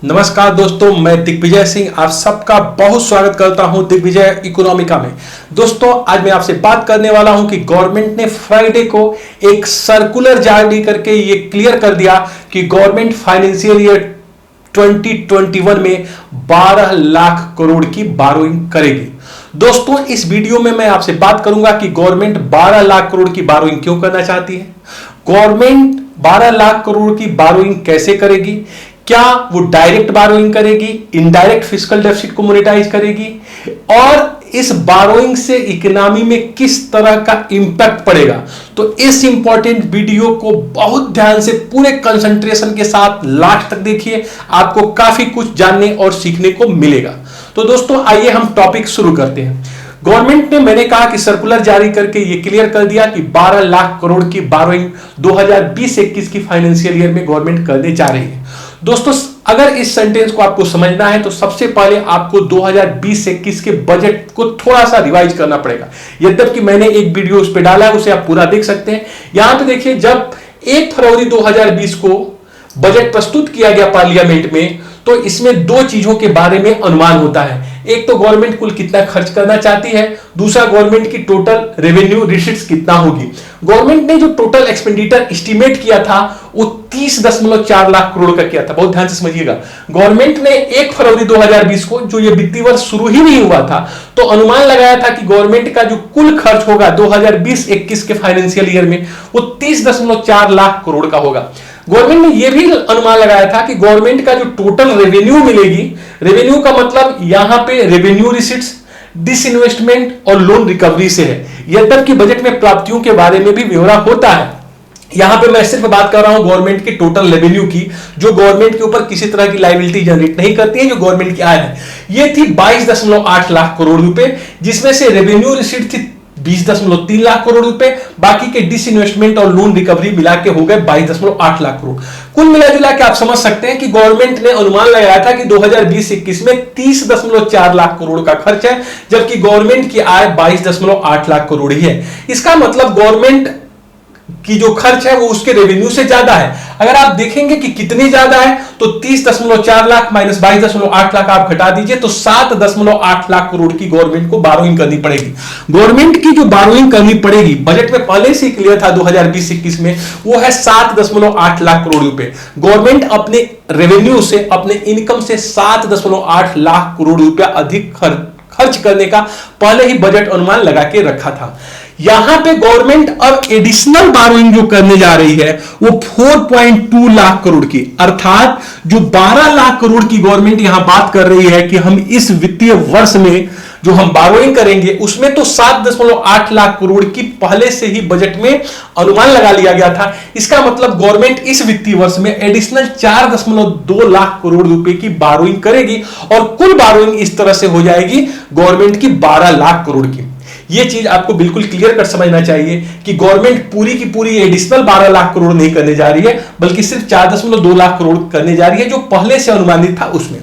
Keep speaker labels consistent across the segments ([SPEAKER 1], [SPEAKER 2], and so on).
[SPEAKER 1] नमस्कार दोस्तों, मैं दिग्विजय सिंह आप सबका बहुत स्वागत करता हूं दिग्विजय इकोनॉमिका में। दोस्तों, आज मैं आपसे बात करने वाला हूं कि गवर्नमेंट ने फ्राइडे को एक सर्कुलर जारी करके ये क्लियर कर दिया कि गवर्नमेंट फाइनेंशियल ईयर 2021 में 12 लाख करोड़ की बारोइंग करेगी। दोस्तों, इस वीडियो में मैं आपसे बात करूंगा कि गवर्नमेंट 12 लाख करोड़ की बारोइंग क्यों करना चाहती है, गवर्नमेंट 12 लाख करोड़ की बारोइंग कैसे करेगी, क्या वो डायरेक्ट बारोइंग करेगी, इनडायरेक्ट फिस्कल डेफिसिट को मोनेटाइज करेगी, और इस बारोइंग से इकोनॉमी में किस तरह का इंपैक्ट पड़ेगा। तो इस इंपॉर्टेंट वीडियो को बहुत ध्यान से पूरे कंसंट्रेशन के साथ लास्ट तक देखिए, आपको काफी कुछ जानने और सीखने को मिलेगा। तो दोस्तों, आइए हम टॉपिक शुरू करते हैं। गवर्नमेंट ने, मैंने कहा कि सर्कुलर जारी करके ये क्लियर कर दिया कि 12 लाख करोड़ की बारोइंग 2020-21 की फाइनेंशियल ईयर में गवर्नमेंट करने जा रही है। दोस्तों, अगर इस सेंटेंस को आपको समझना है तो सबसे पहले आपको 2020-21 के बजट को थोड़ा सा रिवाइज करना पड़ेगा। यद्यपि मैंने एक वीडियो उस पर डाला है, उसे आप पूरा देख सकते हैं। यहां पे देखिए, जब 1 फरवरी 2020 को बजट प्रस्तुत किया गया पार्लियामेंट में, तो इसमें दो चीजों के बारे में अनुमान होता है। एक तो गवर्नमेंट कुल कितना खर्च करना चाहती है, दूसरा गवर्नमेंट की टोटल रेवेन्यू रिसीट्स कितना होगी। गवर्नमेंट ने जो टोटल एक्सपेंडिचर एस्टिमेट किया था वो 30.4 लाख करोड़ का किया था। बहुत ध्यान से समझिएगा, गवर्नमेंट ने 1 फरवरी 2020 को, जो ये वित्तीय वर्ष शुरू ही नहीं हुआ था, तो अनुमान लगाया था कि गवर्नमेंट का जो कुल खर्च होगा 2020-21 के फाइनेंशियल ईयर में वो 30.4 लाख करोड़ का होगा। गवर्नमेंट ने यह भी अनुमान लगाया था कि गवर्नमेंट का जो टोटल रेवेन्यू मिलेगी, रेवेन्यू का मतलब यहां पे रेवेन्यू रिसीट्स, डिसइन्वेस्टमेंट और लोन रिकवरी से है। यद्यपि बजट में प्राप्तियों के बारे में भी ब्यौरा होता है, यहां पे मैं सिर्फ बात कर रहा हूं गवर्नमेंट के टोटल रेवेन्यू की, जो गवर्नमेंट के ऊपर किसी तरह की लायबिलिटी जनरेट नहीं करती है, जो गवर्नमेंट की आय है। यह थी 22.8 लाख करोड़ रुपए, जिसमें से रेवेन्यू रिसीट थी 20.3 लाख करोड़ रुपए, बाकी के डिसइन्वेस्टमेंट और लोन रिकवरी मिला के हो गए 22.8 लाख करोड़। कुल मिलाजुला के आप समझ सकते हैं कि गवर्नमेंट ने अनुमान लगाया था कि 2020-21 में 30.4 लाख करोड़ का खर्च है, जबकि गवर्नमेंट की आय 22.8 लाख करोड़ ही है। इसका मतलब गवर्नमेंट की जो खर्च है वो उसके रेवेन्यू से ज्यादा है। अगर आप देखेंगे कि कितनी ज्यादा है, तो 30.4 लाख माइनस 22.8 लाख आप घटा दीजिए तो 7.8 लाख करोड़ की गवर्नमेंट को बारोइंग करनी पड़ेगी। गवर्नमेंट की जो बारोइंग करनी पड़ेगी, बजट में पहले से क्लियर था 2020-21 में, वो है 7.8 लाख करोड़ रुपए। गवर्नमेंट अपने रेवेन्यू से, अपने इनकम से 7.8 लाख करोड़ रुपया अधिक खर्च करने का पहले ही बजट अनुमान लगा के रखा था। यहां पे गवर्नमेंट अब एडिशनल बारोइंग जो करने जा रही है वो 4.2 लाख करोड़ की, अर्थात जो 12 लाख करोड़ की गवर्नमेंट यहां बात कर रही है कि हम इस वित्तीय वर्ष में जो हम बारोइंग करेंगे, उसमें तो 7.8 लाख करोड़ की पहले से ही बजट में अनुमान लगा लिया गया था। इसका मतलब गवर्नमेंट इस वित्तीय वर्ष में एडिशनल 4.2 लाख करोड़ रुपए की बारोइंग करेगी, और कुल बारोइंग इस तरह से हो जाएगी गवर्नमेंट की 12 लाख करोड़ की। यह चीज आपको बिल्कुल क्लियर कर समझना चाहिए कि गवर्नमेंट पूरी की पूरी एडिशनल 12 लाख करोड़ नहीं करने जा रही है, बल्कि सिर्फ 4.2 लाख करोड़ करने जा रही है, जो पहले से अनुमानित था उसमें।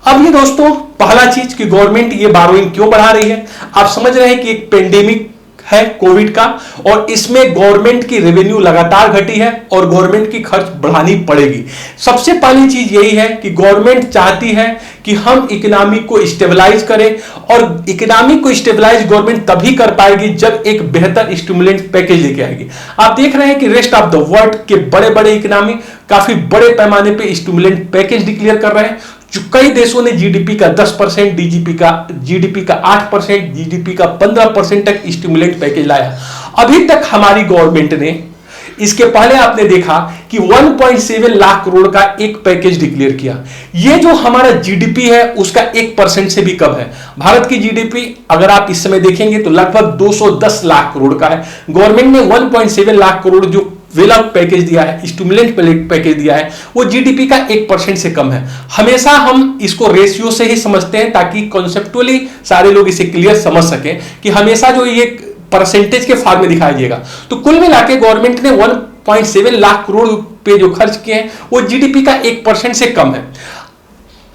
[SPEAKER 1] अब ये दोस्तों, पहला चीज कि गवर्नमेंट ये बारोइंग क्यों बढ़ा रही है। आप समझ रहे हैं कि एक पेंडेमिक है कोविड का, और इसमें गवर्नमेंट की रेवेन्यू लगातार घटी है और गवर्नमेंट की खर्च बढ़ानी पड़ेगी। सबसे पहली चीज यही है कि गवर्नमेंट चाहती है कि हम इकोनॉमी को स्टेबलाइज करें, और इकोनॉमी को स्टेबलाइज गवर्नमेंट तभी कर पाएगी जब एक बेहतर स्टिमुलेंट पैकेज लेके आएगी। आप देख रहे हैं कि रेस्ट ऑफ द वर्ल्ड के बड़े बड़े इकोनॉमी काफी बड़े पैमाने पे स्टिमुलेंट पैकेज डिक्लेयर कर रहे हैं। कई देशों ने जीडीपी का 10%, जीडीपी का 8%, जीडीपी का 15% तक स्टिमुलेंट पैकेज लाया। अभी तक हमारी गवर्नमेंट ने, इसके पहले आपने देखा कि 1.7 लाख करोड़ का एक पैकेज डिक्लेयर किया। यह जो हमारा जीडीपी है उसका 1% से भी कम है। भारत की जीडीपी अगर आप इस समय देखेंगे तो लगभग 210 लाख करोड़ का है। गवर्नमेंट ने 1.7 लाख करोड़ जो वेलअप पैकेज दिया है, स्टिमुलेंट पैकेज दिया है, वो जीडीपी का 1% से कम है। हमेशा हम इसको रेशियो से ही समझते हैं ताकि कॉन्सेप्चुअली सारे लोग इसे क्लियर समझ सकें कि हमेशा जो ये परसेंटेज के फॉर्म में दिखाई देगा। तो कुल मिला के गवर्नमेंट ने 1.7 लाख करोड़ रुपए जो खर्च किए हैं वो जीडीपी का 1% से कम है।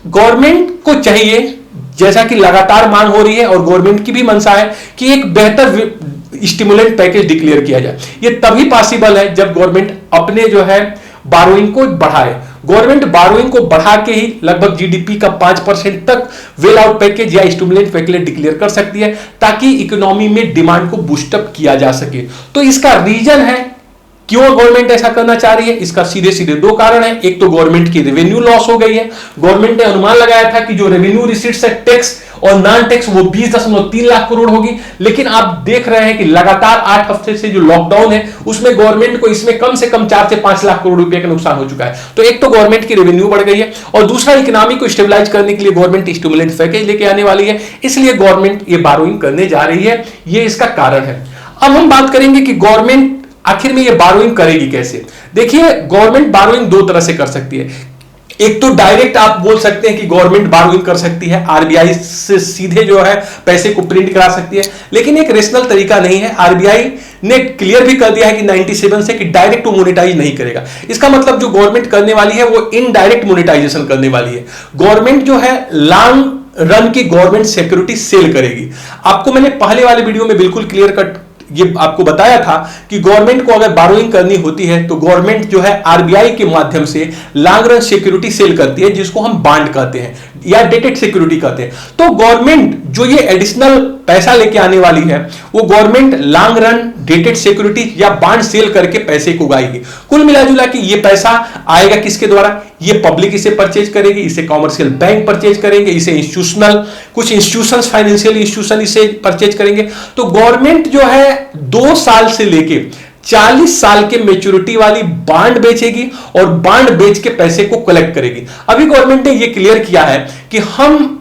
[SPEAKER 1] गवर्नमेंट को चाहिए, जैसा कि लगातार मांग हो रही है और गवर्नमेंट की भी मंशा है, कि एक बेहतर स्टिमुलेंट पैकेज डिक्लेयर किया जाए। यह तभी पॉसिबल है जब गवर्नमेंट अपने जो है बारोइंग को बढ़ाए। गवर्नमेंट बारोइंग को बढ़ा के ही लगभग जीडीपी का 5% तक वेल आउट पैकेज या स्टिमुलेंट पैकेज डिक्लेयर कर सकती है, ताकि इकोनॉमी में डिमांड को बूस्टअप किया जा सके। तो इसका रीजन है क्यों गवर्नमेंट ऐसा करना चाह रही है, इसका सीधे सीधे दो कारण है। एक तो गवर्नमेंट की रेवेन्यू लॉस हो गई है। गवर्नमेंट ने अनुमान लगाया था कि जो रेवेन्यू रिसीट्स है टैक्स और नॉन टैक्स वो 20.3 लाख करोड़ होगी, लेकिन आप देख रहे हैं कि लगातार 8 हफ्ते से जो लॉकडाउन है उसमें गवर्नमेंट को इसमें कम से कम 4 से 5 लाख करोड़ रुपए का नुकसान हो चुका है। तो एक तो गवर्नमेंट की रेवेन्यू बढ़ गई है और दूसरा इकोनॉमी को स्टेबलाइज करने के लिए गवर्नमेंट स्टिमुलेंट पैकेज लेके आने वाली है, इसलिए गवर्नमेंट ये बारोइंग करने जा रही है। ये इसका कारण है। अब हम बात करेंगे कि गवर्नमेंट आखिर में ये बारोइंग करेगी कैसे। देखिए, गवर्नमेंट बारोइंग दो तरह से कर सकती है। एक तो डायरेक्ट आप बोल सकते हैं कि गवर्नमेंट बारोइंग कर सकती है, आरबीआई से सीधे जो है पैसे को प्रिंट करा सकती है, लेकिन एक रेशनल तरीका नहीं है। आरबीआई ने क्लियर भी कर दिया है कि 97 से कि डायरेक्ट मोनेटाइज नहीं करेगा। इसका मतलब जो गवर्नमेंट करने वाली है वो इनडायरेक्ट मोनेटाइजेशन करने वाली है। गवर्नमेंट जो है लॉन्ग रन की गवर्नमेंट सिक्योरिटी सेल करेगी। आपको मैंने पहले वाले वीडियो में बिल्कुल क्लियर कट ये आपको बताया था कि गवर्नमेंट को अगर बारोइंग करनी होती है तो गवर्नमेंट जो है आरबीआई के माध्यम से लॉन्ग रन सिक्योरिटी सेल करती है, जिसको हम बॉन्ड कहते हैं या डेटेड सिक्योरिटी कहते हैं। तो गवर्नमेंट जो ये एडिशनल पैसा लेके आने वाली है वो government long run dated security या बॉन्ड सेल करके पैसे को उगाएगी। कुल मिलाजुला के ये पैसा आएगा किसके द्वारा, ये पब्लिक इसे परचेज करेगी, इसे कॉमर्शियल बैंक परचेज करेंगे, इसे इंस्टीट्यूशनल कुछ इंस्टीट्यूशंस फाइनेंशियल इंस्टीट्यूशन इसे परचेज करेंगे। तो गवर्नमेंट जो है 2 साल से लेके 40 साल के मेच्योरिटी वाली बॉन्ड बेचेगी और बॉन्ड बेच के पैसे को कलेक्ट करेगी। अभी गवर्नमेंट ने यह क्लियर किया है कि हम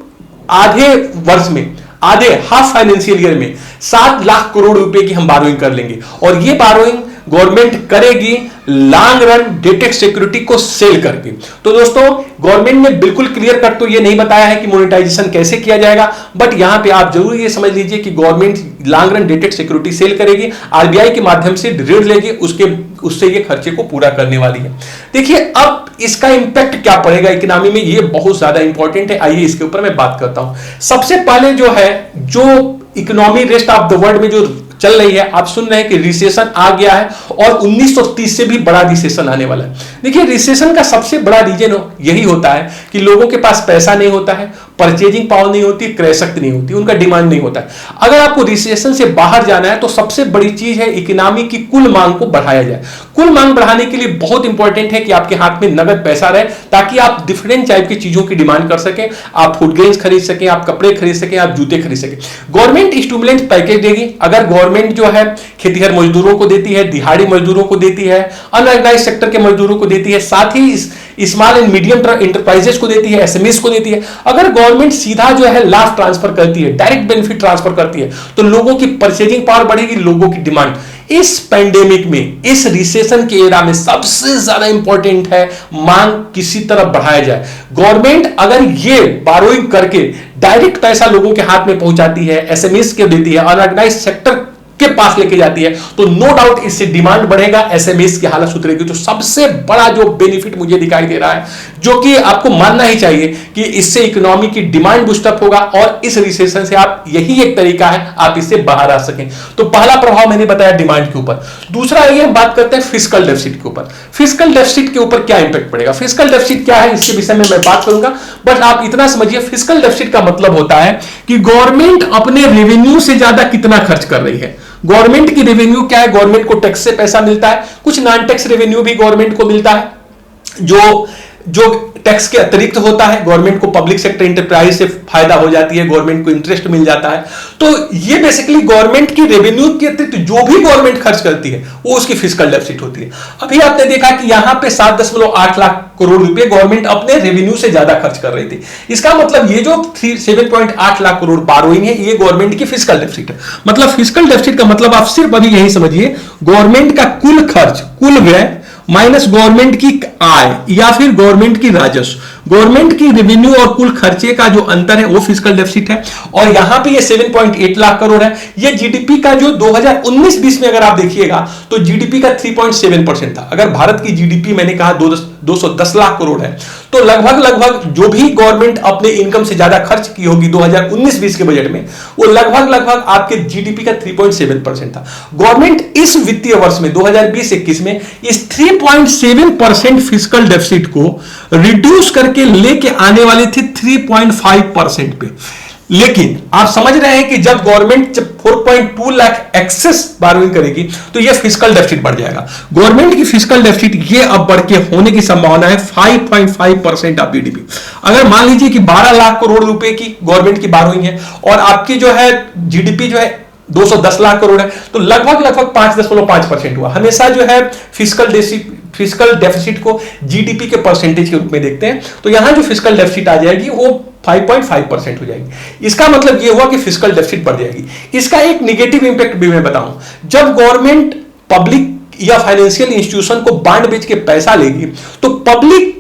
[SPEAKER 1] आधे वर्ष में हाफ फाइनेंशियल ईयर में 7 लाख करोड़ रुपए की हम बारोइंग कर लेंगे और ये बारोइंग गवर्नमेंट करेगी लॉन्ग रन डेटेड सिक्योरिटी को सेल करके। तो दोस्तों, गवर्नमेंट ने बिल्कुल क्लियर कट तो ये नहीं बताया है कि मोनेटाइजेशन कैसे किया जाएगा, बट यहां पे आप जरूर ये समझ लीजिए कि government long run dated security sell करेगी, आरबीआई के माध्यम से ऋण लेगी, उससे ये खर्चे को पूरा करने वाली है। देखिए, अब इसका इंपैक्ट क्या पड़ेगा इकोनॉमी में, ये बहुत ज्यादा इंपॉर्टेंट है। आइए इसके ऊपर मैं बात करता हूं। सबसे पहले जो है, जो economy rest of the world में जो चल रही है, आप सुन रहे हैं कि रिसेशन आ गया है और 1930 से भी बड़ा रिसेशन आने वाला है। देखिए, रिसेशन का सबसे बड़ा रीजन यही होता है कि लोगों के पास पैसा नहीं होता है, परचेजिंग पावर नहीं होती, क्रय शक्ति नहीं होती, उनका डिमांड नहीं होता है। अगर आपको रिसेशन से बाहर जाना है तो सबसे बड़ी चीज है इकोनॉमी की कुल मांग को बढ़ाया जाए। कुल मांग बढ़ाने के लिए बहुत इंपॉर्टेंट है कि आपके हाथ में नगद पैसा रहे, ताकि आप डिफरेंट टाइप की चीजों की डिमांड कर सकें, आप फूड ग्रेन्स खरीद सकें, आप कपड़े खरीद सकें, आप जूते खरीद सकें। गवर्नमेंट स्टिमुलेंट पैकेज देगी। अगर गवर्नमेंट जो है खेतीहर मजदूरों को देती है, दिहाड़ी मजदूरों को देती है, अनऑर्गेनाइज्ड सेक्टर के मजदूरों को देती है, साथ ही स्मॉल एंड मीडियम इंटरप्राइजेस को देती है, एसएमईस को देती है। अगर गवर्नमेंट सीधा जो है लाभ ट्रांसफर करती है, डायरेक्ट बेनिफिट ट्रांसफर करती है, तो लोगों की परचेजिंग पावर बढ़ेगी, लोगों की डिमांड। इस पैंडेमिक में, इस रिसेशन के एरा में सबसे ज्यादा इंपॉर्टेंट है मांग किसी तरफ बढ़ाया जाए। गवर्नमेंट अगर ये बारोइंग करके डायरेक्ट पैसा लोगों के हाथ में पहुंचाती है, एसएमईस के देती है, अनऑर्गेनाइज्ड सेक्टर के पास लेके जाती है, तो नो डाउट इससे डिमांड बढ़ेगा, एसएमईस की हालत सुधरेगी। तो सबसे बड़ा जो बेनिफिट मुझे दिखाई दे रहा है, जो कि आपको मानना ही चाहिए कि इससे इकोनॉमी की डिमांड बूस्टअप होगा और इस रिसेशन से आप, यही एक तरीका है आप इससे बाहर आ सकें। तो पहला प्रभाव मैंने बताया डिमांड के ऊपर। दूसरा ये हम बात करते हैं फिस्कल डेफिसिट के ऊपर। फिस्कल डेफिसिट के ऊपर क्या इंपैक्ट पड़ेगा, फिस्कल डेफिसिट क्या है, इसके विषय में मैं बात करूंगा। बट आप इतना समझिए, फिस्कल डेफिसिट का मतलब होता है कि गवर्नमेंट अपने रेवेन्यू से ज्यादा कितना खर्च कर रही है। गवर्नमेंट की रेवेन्यू क्या है, गवर्नमेंट को टैक्स से पैसा मिलता है, कुछ नॉन टैक्स रेवेन्यू भी गवर्नमेंट को मिलता है, जो टैक्स के अतिरिक्त होता है। गवर्नमेंट को पब्लिक सेक्टर इंटरप्राइज से फायदा हो जाती है, गवर्नमेंट को इंटरेस्ट मिल जाता है। तो ये बेसिकली गवर्नमेंट की रेवेन्यू के अतिरिक्त जो भी गवर्नमेंट खर्च करती है वो उसकी फिस्कल डेफिसिट होती है। अभी आपने देखा कि यहां पे 7.8 लाख करोड़ रुपए गवर्नमेंट अपने रेवेन्यू से ज्यादा खर्च कर रही थी। इसका मतलब ये जो 7.8 लाख करोड़ बारोइंग है, ये गवर्नमेंट की फिस्कल डेफिसिट है। मतलब फिस्कल डेफिसिट का मतलब आप सिर्फ अभी यही समझिए, गवर्नमेंट का कुल खर्च, कुल व्यय माइनस गवर्नमेंट की आय या फिर गवर्नमेंट की राजस्व, गवर्नमेंट की रेवेन्यू और कुल खर्चे का जो अंतर है वो फिस्कल डेफिसिट है। और यहां पे ये 7.8 लाख करोड़ है। ये जीडीपी का जो 2019-20 में अगर आप देखिएगा तो जीडीपी का 3.7% था। अगर भारत की जीडीपी मैंने कहा 210 लाख करोड़ है। तो लगभग जो भी गवर्नमेंट अपने इनकम से ज्यादा खर्च की होगी 2019-20 के बजट में, वो लगभग आपके जीडीपी का 3.7% था। गवर्नमेंट इस वित्तीय वर्ष में 2020-21 में इस 3.7% फिस्कल डेफिसिट को रिड्यूस करके लेके आने वाली थी 3.5% पे। लेकिन आप समझ रहे हैं कि जब गवर्नमेंट 4.2 लाख एक्सेस बारोइंग करेगी तो यह फिस्कल डेफिसिट बढ़ जाएगा। गवर्नमेंट की फिस्कल डेफिसिट ये अब बढ़ के होने की संभावना है 5.5% ऑफ जीडीपी। अगर मान लीजिए कि 12 लाख करोड़ रुपए की गवर्नमेंट की बारोइंग है और आपकी जो है जीडीपी जो है 210 लाख करोड़ है, तो लगभग 5.5% हुआ। हमेशा जो है फिस्कल डेफिसिट को जीडीपी के परसेंटेज के रूप में देखते हैं, तो यहां जो फिस्कल डेफिसिट आ जाएगी वो 5.5% हो जाएगी। इसका मतलब ये हुआ कि फिस्कल डेफिसिट बढ़ जाएगी। इसका एक नेगेटिव इंपैक्ट भी मैं बताऊं, जब गवर्नमेंट पब्लिक या फाइनेंशियल इंस्टीट्यूशन को बांड बेच के पैसा लेगी तो पब्लिक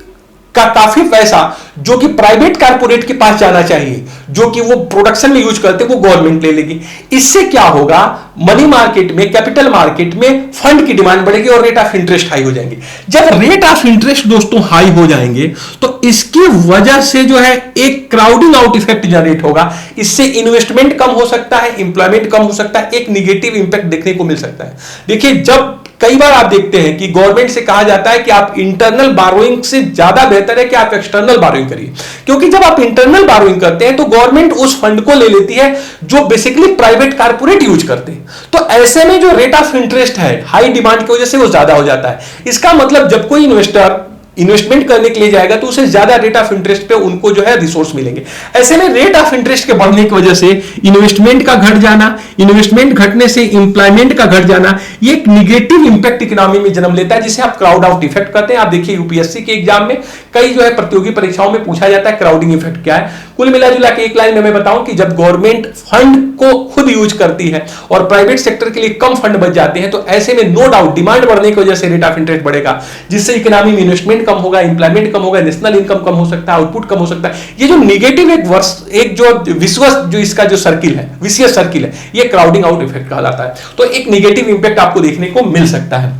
[SPEAKER 1] का काफी पैसा जो कि प्राइवेट कारपोरेट के पास जाना चाहिए, जो कि वो प्रोडक्शन में यूज करते हैं, वो गवर्नमेंट ले लेगी। इससे क्या होगा, मनी मार्केट में, कैपिटल मार्केट में फंड की डिमांड बढ़ेगी और रेट ऑफ इंटरेस्ट हाई हो जाएंगे। जब रेट ऑफ इंटरेस्ट दोस्तों हाई हो जाएंगे तो इसकी वजह से जो है एक क्राउडिंग आउट इफेक्ट जनरेट होगा। इससे इन्वेस्टमेंट कम हो सकता है, इंप्लॉयमेंट कम हो सकता है, एक निगेटिव इंपैक्ट देखने को मिल सकता है। देखिए, जब कई बार आप देखते हैं कि गवर्नमेंट से कहा जाता है कि आप इंटरनल बारोइंग से ज्यादा बेहतर है कि आप एक्सटर्नल बारोइंग करिए, क्योंकि जब आप इंटरनल बारोइंग करते हैं तो गवर्नमेंट उस फंड को ले लेती है जो बेसिकली प्राइवेट कारपोरेट यूज करते हैं। तो ऐसे में जो रेट ऑफ इंटरेस्ट है हाई डिमांड की वजह से वो ज्यादा हो जाता है। इसका मतलब जब कोई इन्वेस्टर इन्वेस्टमेंट करने के लिए जाएगा तो उसे ज्यादा रेट ऑफ इंटरेस्ट पे उनको जो है रिसोर्स मिलेंगे। ऐसे में रेट ऑफ इंटरेस्ट के बढ़ने की वजह से इन्वेस्टमेंट का घट जाना, इन्वेस्टमेंट घटने से एम्प्लॉयमेंट का घट जाना, ये एक निगेटिव इंपैक्ट इकोनॉमी में जन्म लेता है, जिसे आप क्राउड आउट इफेक्ट कहते हैं। आप देखिए यूपीएससी के एग्जाम में कई जो है प्रतियोगी परीक्षाओं में पूछा जाता है क्राउडिंग इफेक्ट क्या है। कुल मिलाजुला के एक लाइन में मैं बताऊं कि जब गवर्नमेंट फंड को खुद यूज करती है और प्राइवेट सेक्टर के लिए कम फंड बच जाते हैं, तो ऐसे में नो डाउट डिमांड बढ़ने की वजह से रेट ऑफ इंटरेस्ट बढ़ेगा, जिससे इकोनॉमी में इन्वेस्टमेंट कम होगा, इंप्लॉयमेंट कम होगा, नेशनल इनकम कम हो सकता है, आउटपुट कम हो सकता है। ये जो निगेटिव एक जो विश्वस जो इसका जो सर्किल है, विशियस सर्किल है, ये क्राउडिंग आउट इफेक्ट कहलाता है। तो एक निगेटिव इंपैक्ट आपको देखने को मिल सकता है।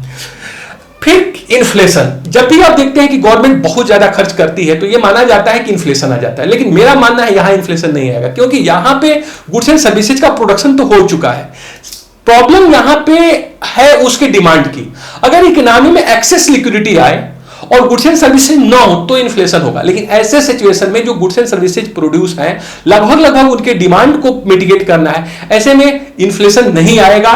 [SPEAKER 1] फिर इन्फ्लेशन, जब भी आप देखते हैं कि गवर्नमेंट बहुत ज्यादा खर्च करती है तो यह माना जाता है कि इन्फ्लेशन आ जाता है, लेकिन मेरा मानना है यहां इन्फ्लेशन नहीं आएगा, क्योंकि यहां पे गुड्स एंड सर्विसेज का प्रोडक्शन तो हो चुका है। प्रॉब्लम यहां पे है उसके डिमांड की। अगर इकोनॉमी में एक्सेस लिक्विडिटी आए और गुड्स एंड सर्विसेज ना हो तो इन्फ्लेशन होगा, लेकिन ऐसे सिचुएशन में जो गुड्स एंड सर्विसेज प्रोड्यूस हैं लगभग उनके डिमांड को मिटिगेट करना है, ऐसे में इन्फ्लेशन नहीं आएगा,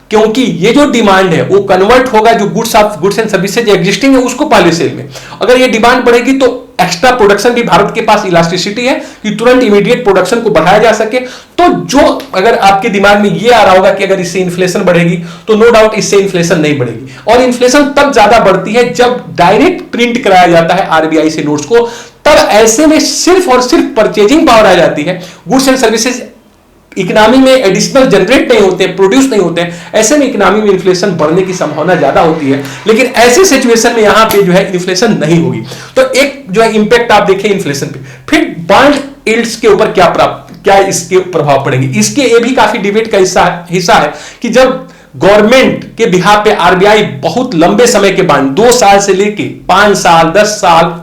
[SPEAKER 1] क्योंकि ये जो डिमांड है वो कन्वर्ट होगा, जो गुड्स एंड सर्विसेज एग्जिस्टिंग है उसको पहले सेल में। अगर ये डिमांड बढ़ेगी तो एक्स्ट्रा प्रोडक्शन भी, भारत के पास इलास्टिसिटी है कि तुरंत इमीडिएट प्रोडक्शन को बढ़ाया जा सके। तो जो अगर आपके दिमाग में ये आ रहा होगा कि अगर इससे इन्फ्लेशन बढ़ेगी, तो नो डाउट इससे इन्फ्लेशन नहीं बढ़ेगी। और इन्फ्लेशन तब ज्यादा बढ़ती है जब डायरेक्ट प्रिंट कराया जाता है आरबीआई से नोट्स को, तब ऐसे में सिर्फ और सिर्फ परचेजिंग पावर आ जाती है, गुड्स एंड सर्विसेज इकोनॉमी में एडिशनल जनरेट नहीं होते, प्रोड्यूस नहीं होते हैं। ऐसे में इकोनॉमी में इन्फ्लेशन बढ़ने की संभावना ज्यादा होती है, लेकिन ऐसी सिचुएशन में यहां पे जो है इन्फ्लेशन नहीं होगी। तो एक जो है इंपैक्ट आप देखें इन्फ्लेशन पे। फिर बॉन्ड यील्ड्स के ऊपर क्या इसके प्रभाव पड़ेंगे, इसके ये भी काफी डिबेट का हिस्सा है कि जब गवर्नमेंट के बिहाफ पे आरबीआई बहुत लंबे समय के बॉन्ड 2 साल से लेके 5 साल, 10 साल,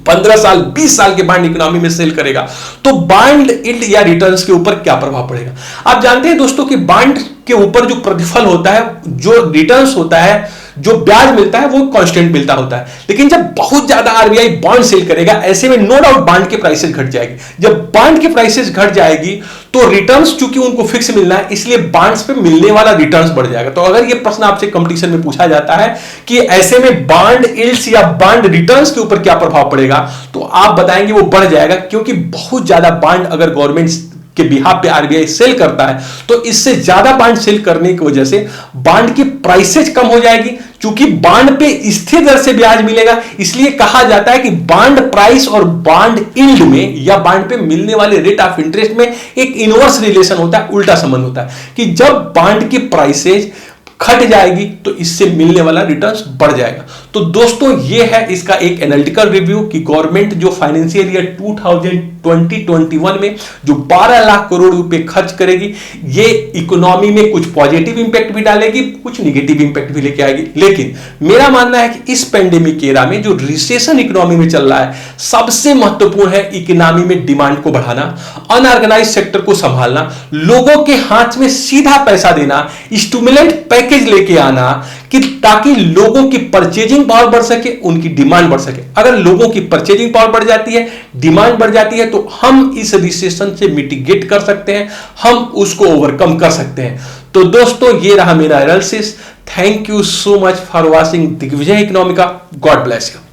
[SPEAKER 1] 15 साल, 20 साल के बॉन्ड इकोनॉमी में सेल करेगा, तो बॉन्ड यील्ड या रिटर्न्स के ऊपर क्या प्रभाव पड़ेगा। आप जानते हैं दोस्तों कि बॉन्ड के ऊपर जो प्रतिफल होता है, जो रिटर्न्स होता है, जो ब्याज मिलता है, वो कांस्टेंट मिलता होता है। लेकिन जब बहुत ज्यादा आरबीआई बॉन्ड सेल करेगा, ऐसे में नो डाउट बॉन्ड के प्राइसेस घट जाएगी। जब बॉन्ड के प्राइसेस घट जाएगी तो रिटर्न्स चूंकि उनको फिक्स मिलना है, इसलिए बॉन्ड्स पे मिलने वाला रिटर्न्स बढ़ जाएगा। तो अगर ये प्रश्न आपसे कंपटीशन में पूछा जाता है कि ऐसे में बॉन्ड यील्ड्स या बॉन्ड रिटर्न्स के ऊपर क्या प्रभाव पड़ेगा, तो आप बताएंगे वो बढ़ जाएगा, क्योंकि बहुत ज्यादा बॉन्ड अगर गवर्नमेंट के बिहाफ पे आरबीआई सेल करता है तो इससे ज्यादा बॉन्ड सेल करने की वजह से बॉन्ड की प्राइसेज कम हो जाएगी। चूंकि बॉन्ड पे स्थिर दर से ब्याज मिलेगा, इसलिए कहा जाता है कि बॉन्ड प्राइस और बॉन्ड यील्ड में या बॉन्ड पे मिलने वाले रेट ऑफ इंटरेस्ट में एक इनवर्स रिलेशन होता है, उल्टा संबंध होता है कि जब बॉन्ड की प्राइसेज घट जाएगी तो इससे मिलने वाला रिटर्न्स बढ़ जाएगा। तो तो दोस्तों ये है इसका एक एनालिटिकल रिव्यू कि गवर्नमेंट जो फाइनेंशियल ईयर 2020-21 में जो 12 लाख करोड़ रुपए खर्च करेगी, ये इकोनॉमी में कुछ पॉजिटिव इंपैक्ट भी डालेगी, कुछ निगेटिव इंपैक्ट भी लेके आएगी। लेकिन मेरा मानना है कि इस पेंडेमिक एरा में जो रिसेशन इकोनॉमी में चल रहा है, सबसे महत्वपूर्ण है इकोनॉमी में डिमांड को बढ़ाना, अनऑर्गेनाइज सेक्टर को संभालना, लोगों के हाथ में सीधा पैसा देना, स्टिमुलेंट पैकेज लेके आना कि ताकि लोगों की परचेजिंग पावर बढ़ सके, उनकी डिमांड बढ़ सके। अगर लोगों की परचेजिंग पावर बढ़ जाती है, डिमांड बढ़ जाती है, तो हम इस रिसेशन से मिटिगेट कर सकते हैं, हम उसको ओवरकम कर सकते हैं। तो दोस्तों ये रहा मेरा analysis. Thank you so much for watching Digvijay Economica. God bless you.